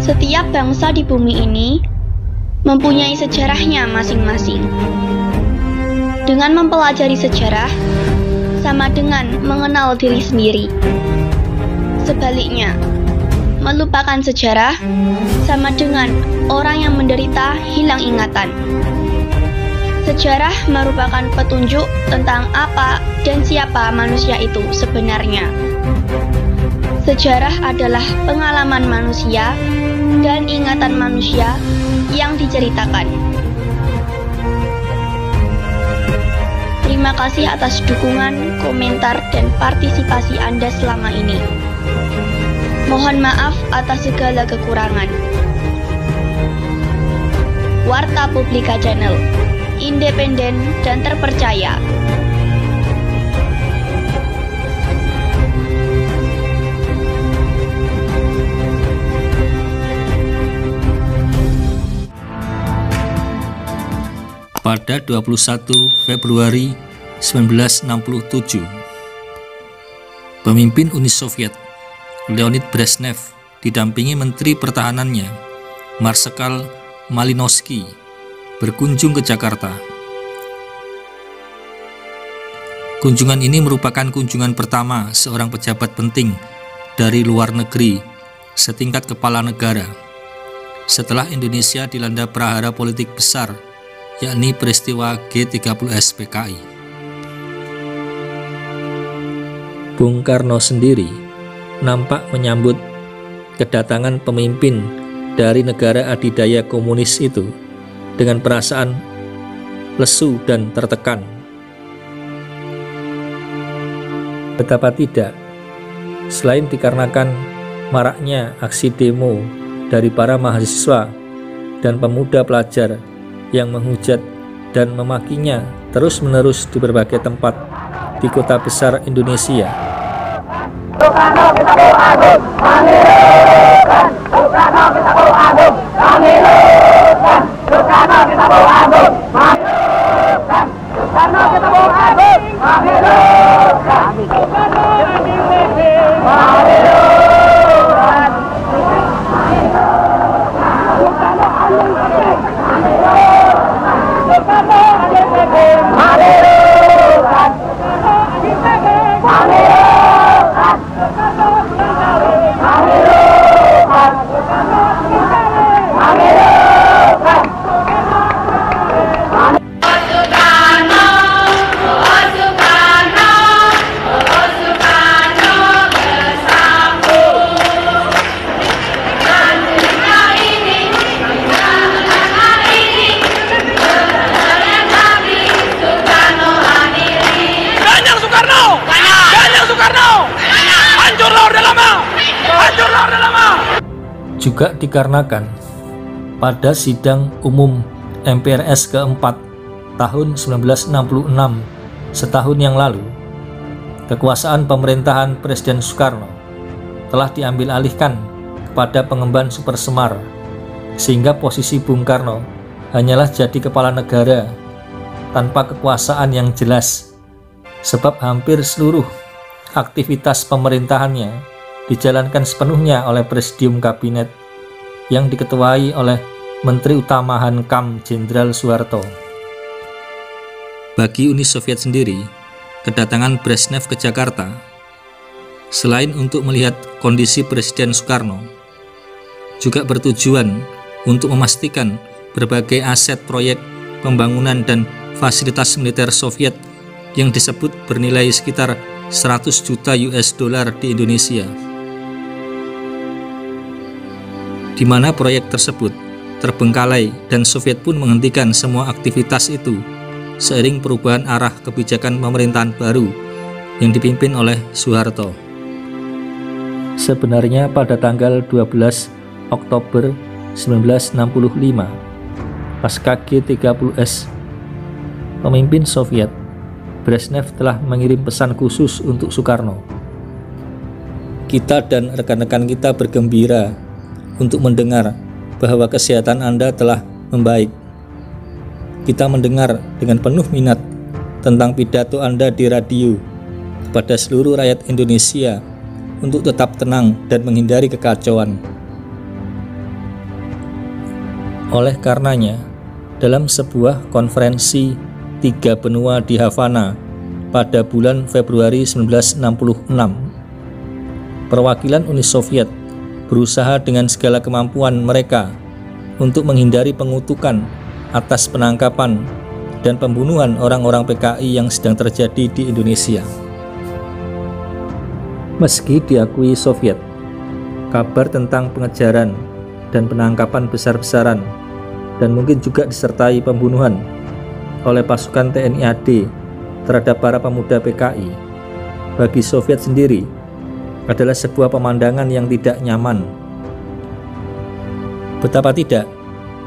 Setiap bangsa di bumi ini mempunyai sejarahnya masing-masing. Dengan mempelajari sejarah, sama dengan mengenal diri sendiri. Sebaliknya, melupakan sejarah sama dengan orang yang menderita hilang ingatan. Sejarah merupakan petunjuk tentang apa dan siapa manusia itu sebenarnya. Sejarah adalah pengalaman manusia dan ingatan manusia yang diceritakan. Terima kasih atas dukungan, komentar, dan partisipasi Anda selama ini. Mohon maaf atas segala kekurangan. Warta Publika Channel, independen dan terpercaya. Pada 21 Februari 1967, pemimpin Uni Soviet Leonid Brezhnev didampingi Menteri Pertahanannya Marskal Malinovsky berkunjung ke Jakarta. Kunjungan ini merupakan kunjungan pertama seorang pejabat penting dari luar negeri setingkat kepala negara setelah Indonesia dilanda prahara politik besar, yakni peristiwa G30S PKI. Bung Karno sendiri nampak menyambut kedatangan pemimpin dari negara adidaya komunis itu dengan perasaan lesu dan tertekan. Betapa tidak, selain dikarenakan maraknya aksi demo dari para mahasiswa dan pemuda pelajar yang menghujat dan memakinya terus-menerus di berbagai tempat di kota besar Indonesia. Soekarno kita Bung Agung, memilukan. Soekarno kita Bung Agung, memilukan. Soekarno kita Bung Agung, memilukan. Soekarno kita Bung Agung, memilukan. Soekarno memilukan. Soekarno juga dikarenakan pada sidang umum MPRS keempat tahun 1966 setahun yang lalu, kekuasaan pemerintahan Presiden Soekarno telah diambil alihkan kepada pengemban Super Semar, sehingga posisi Bung Karno hanyalah jadi kepala negara tanpa kekuasaan yang jelas, sebab hampir seluruh aktivitas pemerintahannya dijalankan sepenuhnya oleh Presidium Kabinet yang diketuai oleh Menteri Utama Hankam Jenderal Soeharto. Bagi Uni Soviet sendiri, kedatangan Brezhnev ke Jakarta selain untuk melihat kondisi Presiden Soekarno, juga bertujuan untuk memastikan berbagai aset proyek pembangunan dan fasilitas militer Soviet yang disebut bernilai sekitar 100 juta US dollar di Indonesia, di mana proyek tersebut terbengkalai dan Soviet pun menghentikan semua aktivitas itu seiring perubahan arah kebijakan pemerintahan baru yang dipimpin oleh Soeharto. Sebenarnya pada tanggal 12 Oktober 1965, pasca G30S, pemimpin Soviet Brezhnev telah mengirim pesan khusus untuk Soekarno. Kita dan rekan-rekan kita bergembira untuk mendengar bahwa kesehatan Anda telah membaik. Kita mendengar dengan penuh minat tentang pidato Anda di radio kepada seluruh rakyat Indonesia untuk tetap tenang dan menghindari kekacauan. Oleh karenanya, dalam sebuah konferensi 3 benua di Havana pada bulan Februari 1966, perwakilan Uni Soviet berusaha dengan segala kemampuan mereka untuk menghindari pengutukan atas penangkapan dan pembunuhan orang-orang PKI yang sedang terjadi di Indonesia. Meski diakui Soviet, kabar tentang pengejaran dan penangkapan besar-besaran dan mungkin juga disertai pembunuhan oleh pasukan TNI AD terhadap para pemuda PKI bagi Soviet sendiri adalah sebuah pemandangan yang tidak nyaman. Betapa tidak,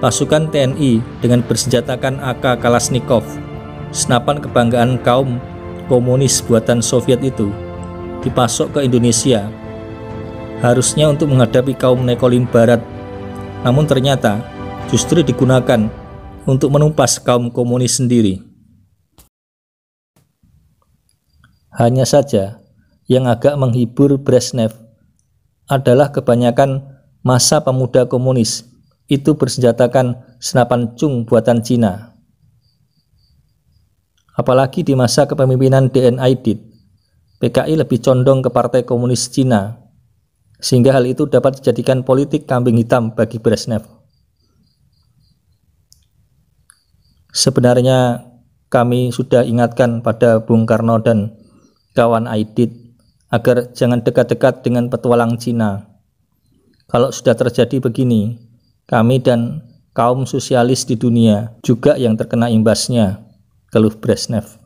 pasukan TNI dengan bersenjatakan AK Kalashnikov, senapan kebanggaan kaum komunis buatan Soviet itu, dipasok ke Indonesia, harusnya untuk menghadapi kaum Nekolim Barat, namun ternyata justru digunakan untuk menumpas kaum komunis sendiri. Hanya saja, yang agak menghibur Brezhnev adalah kebanyakan massa pemuda komunis itu bersenjatakan senapan cung buatan Cina. Apalagi di masa kepemimpinan DN Aidit, PKI lebih condong ke Partai Komunis Cina, sehingga hal itu dapat dijadikan politik kambing hitam bagi Brezhnev. Sebenarnya kami sudah ingatkan pada Bung Karno dan kawan Aidit agar jangan dekat-dekat dengan petualang Cina. Kalau sudah terjadi begini, kami dan kaum sosialis di dunia juga yang terkena imbasnya, keluh Brezhnev.